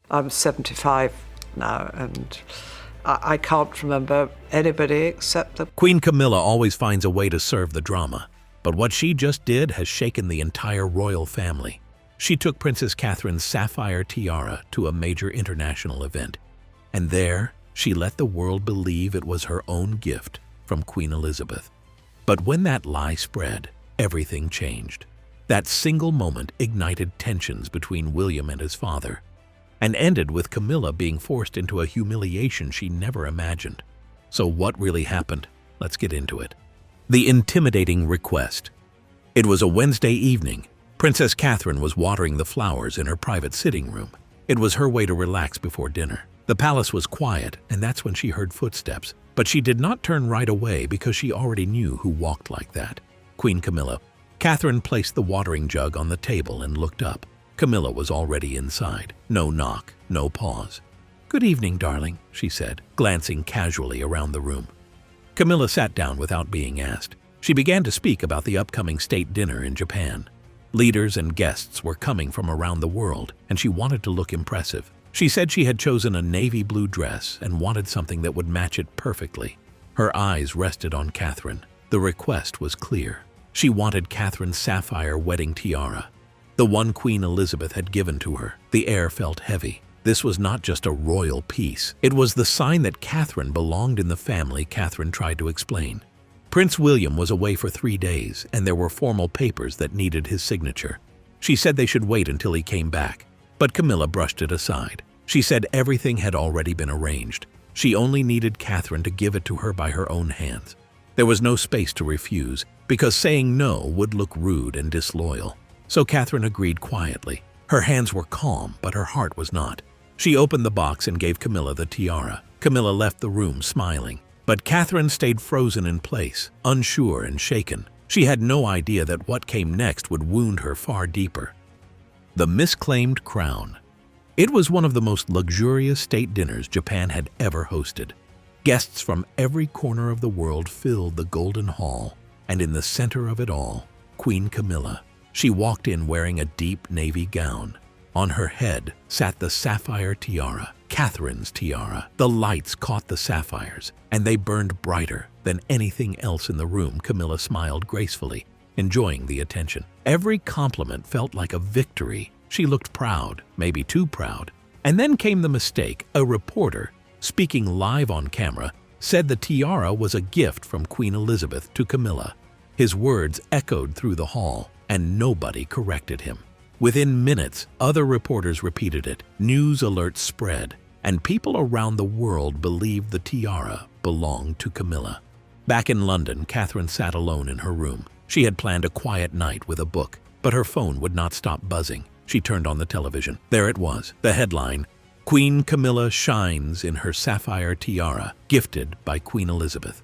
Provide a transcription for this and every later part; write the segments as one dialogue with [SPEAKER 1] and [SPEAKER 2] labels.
[SPEAKER 1] I'm 75 now, and I can't remember anybody except the...
[SPEAKER 2] Queen Camilla always finds a way to serve the drama, but what she just did has shaken the entire royal family. She took Princess Catherine's sapphire tiara to a major international event, and there she let the world believe it was her own gift from Queen Elizabeth. But when that lie spread, everything changed. That single moment ignited tensions between William and his father, and ended with Camilla being forced into a humiliation she never imagined. So what really happened? Let's get into it. The intimidating request. It was a Wednesday evening. Princess Catherine was watering the flowers in her private sitting room. It was her way to relax before dinner. The palace was quiet, and that's when she heard footsteps. But she did not turn right away because she already knew who walked like that. Queen Camilla. Catherine placed the watering jug on the table and looked up. Camilla was already inside. No knock, no pause. "Good evening, darling," she said, glancing casually around the room. Camilla sat down without being asked. She began to speak about the upcoming state dinner in Japan. Leaders and guests were coming from around the world, and she wanted to look impressive. She said she had chosen a navy blue dress and wanted something that would match it perfectly. Her eyes rested on Catherine. The request was clear. She wanted Catherine's sapphire wedding tiara, the one Queen Elizabeth had given to her. The air felt heavy. This was not just a royal piece. It was the sign that Catherine belonged in the family. Catherine tried to explain. Prince William was away for 3 days, and there were formal papers that needed his signature. She said they should wait until he came back, but Camilla brushed it aside. She said everything had already been arranged. She only needed Catherine to give it to her by her own hands. There was no space to refuse, because saying no would look rude and disloyal. So Catherine agreed quietly. Her hands were calm, but her heart was not. She opened the box and gave Camilla the tiara. Camilla left the room smiling, but Catherine stayed frozen in place, unsure and shaken. She had no idea that what came next would wound her far deeper. The misclaimed crown. It was one of the most luxurious state dinners Japan had ever hosted. Guests from every corner of the world filled the golden hall, and in the center of it all, Queen Camilla. She walked in wearing a deep navy gown. On her head sat the sapphire tiara, Catherine's tiara. The lights caught the sapphires, and they burned brighter than anything else in the room. Camilla smiled gracefully, enjoying the attention. Every compliment felt like a victory. She looked proud, maybe too proud. And then came the mistake. A reporter, speaking live on camera, said the tiara was a gift from Queen Elizabeth to Camilla. His words echoed through the hall, and nobody corrected him. Within minutes, other reporters repeated it. News alerts spread, and people around the world believed the tiara belonged to Camilla. Back in London, Catherine sat alone in her room. She had planned a quiet night with a book, but her phone would not stop buzzing. She turned on the television. There it was, the headline, "Queen Camilla shines in her sapphire tiara, gifted by Queen Elizabeth."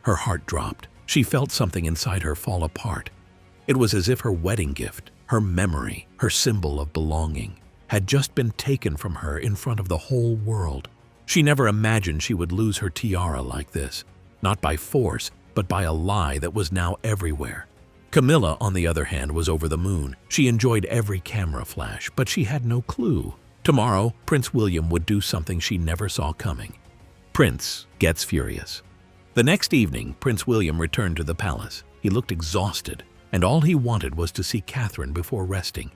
[SPEAKER 2] Her heart dropped. She felt something inside her fall apart. It was as if her wedding gift, her memory, her symbol of belonging, had just been taken from her in front of the whole world. She never imagined she would lose her tiara like this, not by force, but by a lie that was now everywhere. Camilla, on the other hand, was over the moon. She enjoyed every camera flash, but she had no clue. Tomorrow, Prince William would do something she never saw coming. Prince gets furious. The next evening, Prince William returned to the palace. He looked exhausted, and all he wanted was to see Catherine before resting.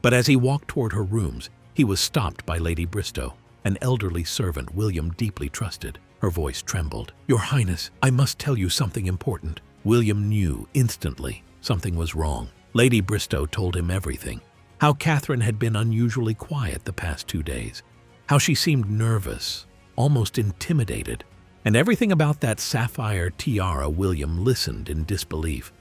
[SPEAKER 2] But as he walked toward her rooms, he was stopped by Lady Bristow, an elderly servant William deeply trusted. Her voice trembled. "Your Highness, I must tell you something important." William knew instantly something was wrong. Lady Bristow told him everything. How Catherine had been unusually quiet the past 2 days. How she seemed nervous, almost intimidated. And everything about that sapphire tiara. William listened in disbelief.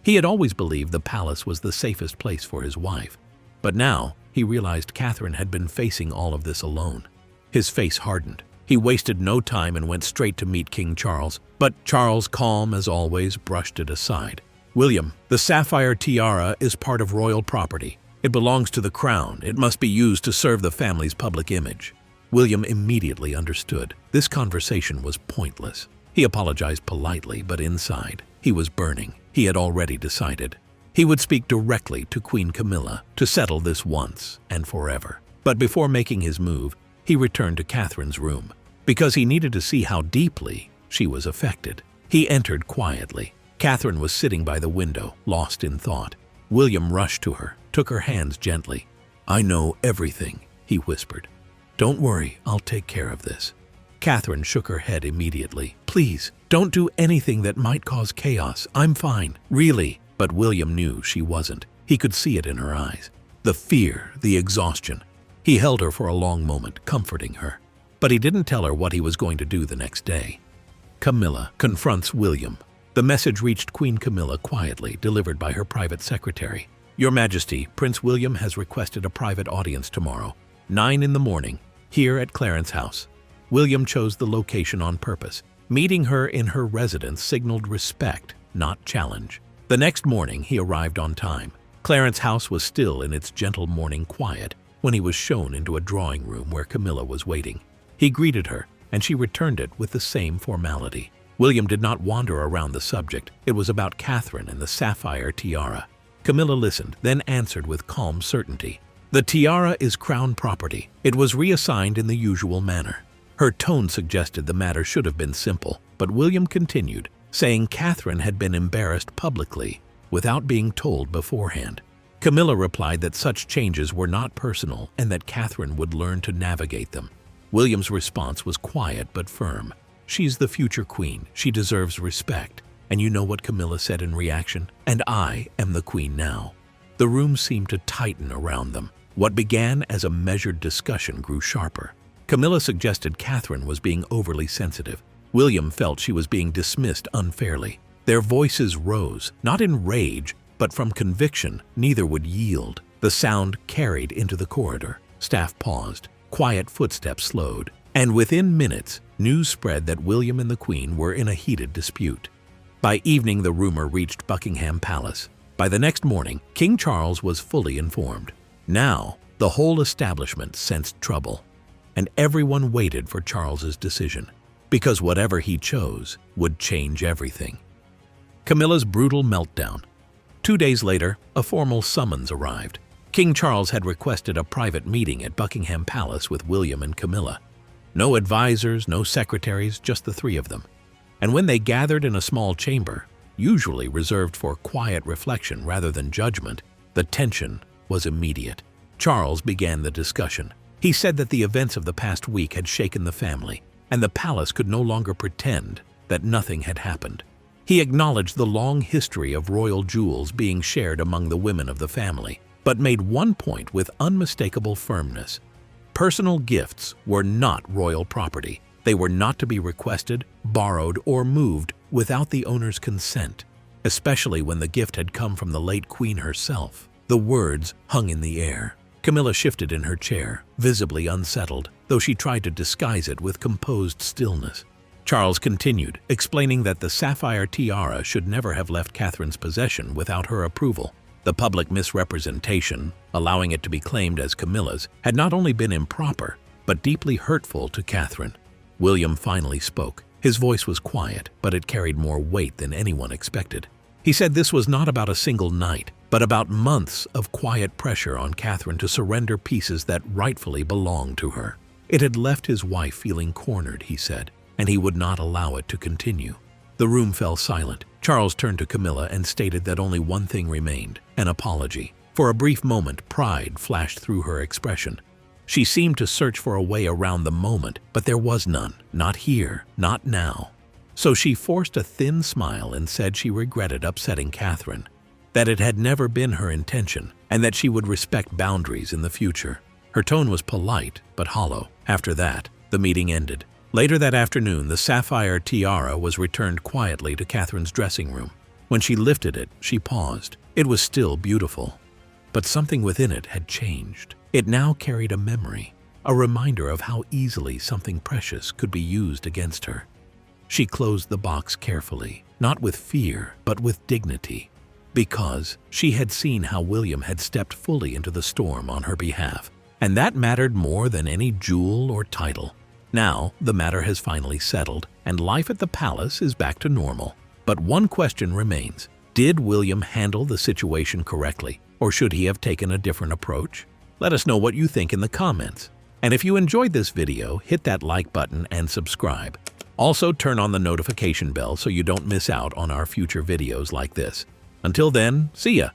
[SPEAKER 2] He had always believed the palace was the safest place for his wife. But now he realized Catherine had been facing all of this alone. His face hardened. He wasted no time and went straight to meet King Charles. But Charles, calm as always, brushed it aside. "William, the sapphire tiara is part of royal property. It belongs to the crown. It must be used to serve the family's public image." William immediately understood. This conversation was pointless. He apologized politely, but inside, he was burning. He had already decided. He would speak directly to Queen Camilla to settle this once and forever. But before making his move, he returned to Catherine's room, because he needed to see how deeply she was affected. He entered quietly. Catherine was sitting by the window, lost in thought. William rushed to her, took her hands gently. "I know everything," he whispered. "Don't worry, I'll take care of this." Catherine shook her head immediately. "Please, don't do anything that might cause chaos. I'm fine, really." But William knew she wasn't. He could see it in her eyes. The fear, the exhaustion. He held her for a long moment, comforting her. But he didn't tell her what he was going to do the next day. Camilla confronts William. The message reached Queen Camilla quietly, delivered by her private secretary. "Your Majesty, Prince William has requested a private audience tomorrow, 9 in the morning, here at Clarence House." William chose the location on purpose. Meeting her in her residence signaled respect, not challenge. The next morning, he arrived on time. Clarence House was still in its gentle morning quiet when he was shown into a drawing room where Camilla was waiting. He greeted her, and she returned it with the same formality. William did not wander around the subject. It was about Catherine and the sapphire tiara. Camilla listened, then answered with calm certainty. "The tiara is crown property. It was reassigned in the usual manner." Her tone suggested the matter should have been simple, but William continued, saying Catherine had been embarrassed publicly without being told beforehand. Camilla replied that such changes were not personal and that Catherine would learn to navigate them. William's response was quiet but firm. "She's the future queen. She deserves respect." And you know what Camilla said in reaction? "And I am the queen now." The room seemed to tighten around them. What began as a measured discussion grew sharper. Camilla suggested Catherine was being overly sensitive. William felt she was being dismissed unfairly. Their voices rose, not in rage, but from conviction. Neither would yield. The sound carried into the corridor. Staff paused. Quiet footsteps slowed. And within minutes, news spread that William and the Queen were in a heated dispute. By evening, the rumor reached Buckingham Palace. By the next morning, King Charles was fully informed. Now, the whole establishment sensed trouble, and everyone waited for Charles's decision, because whatever he chose would change everything. Camilla's brutal meltdown. 2 days later, a formal summons arrived. King Charles had requested a private meeting at Buckingham Palace with William and Camilla. No advisors, no secretaries, just the three of them. And when they gathered in a small chamber, usually reserved for quiet reflection rather than judgment, the tension was immediate. Charles began the discussion. He said that the events of the past week had shaken the family, and the palace could no longer pretend that nothing had happened. He acknowledged the long history of royal jewels being shared among the women of the family, but made one point with unmistakable firmness. Personal gifts were not royal property. They were not to be requested, borrowed, or moved without the owner's consent, especially when the gift had come from the late queen herself. The words hung in the air. Camilla shifted in her chair, visibly unsettled, though she tried to disguise it with composed stillness. Charles continued, explaining that the sapphire tiara should never have left Catherine's possession without her approval. The public misrepresentation, allowing it to be claimed as Camilla's, had not only been improper, but deeply hurtful to Catherine. William finally spoke. His voice was quiet, but it carried more weight than anyone expected. He said this was not about a single night, but about months of quiet pressure on Catherine to surrender pieces that rightfully belonged to her. It had left his wife feeling cornered, he said, and he would not allow it to continue. The room fell silent. Charles turned to Camilla and stated that only one thing remained, an apology. For a brief moment, pride flashed through her expression. She seemed to search for a way around the moment, but there was none. Not here, not now. So she forced a thin smile and said she regretted upsetting Catherine, that it had never been her intention, and that she would respect boundaries in the future. Her tone was polite, but hollow. After that, the meeting ended. Later that afternoon, the sapphire tiara was returned quietly to Catherine's dressing room. When she lifted it, she paused. It was still beautiful, but something within it had changed. It now carried a memory, a reminder of how easily something precious could be used against her. She closed the box carefully, not with fear, but with dignity, because she had seen how William had stepped fully into the storm on her behalf, and that mattered more than any jewel or title. Now, the matter has finally settled, and life at the palace is back to normal. But one question remains. Did William handle the situation correctly, or should he have taken a different approach? Let us know what you think in the comments. And if you enjoyed this video, hit that like button and subscribe. Also, turn on the notification bell so you don't miss out on our future videos like this. Until then, see ya!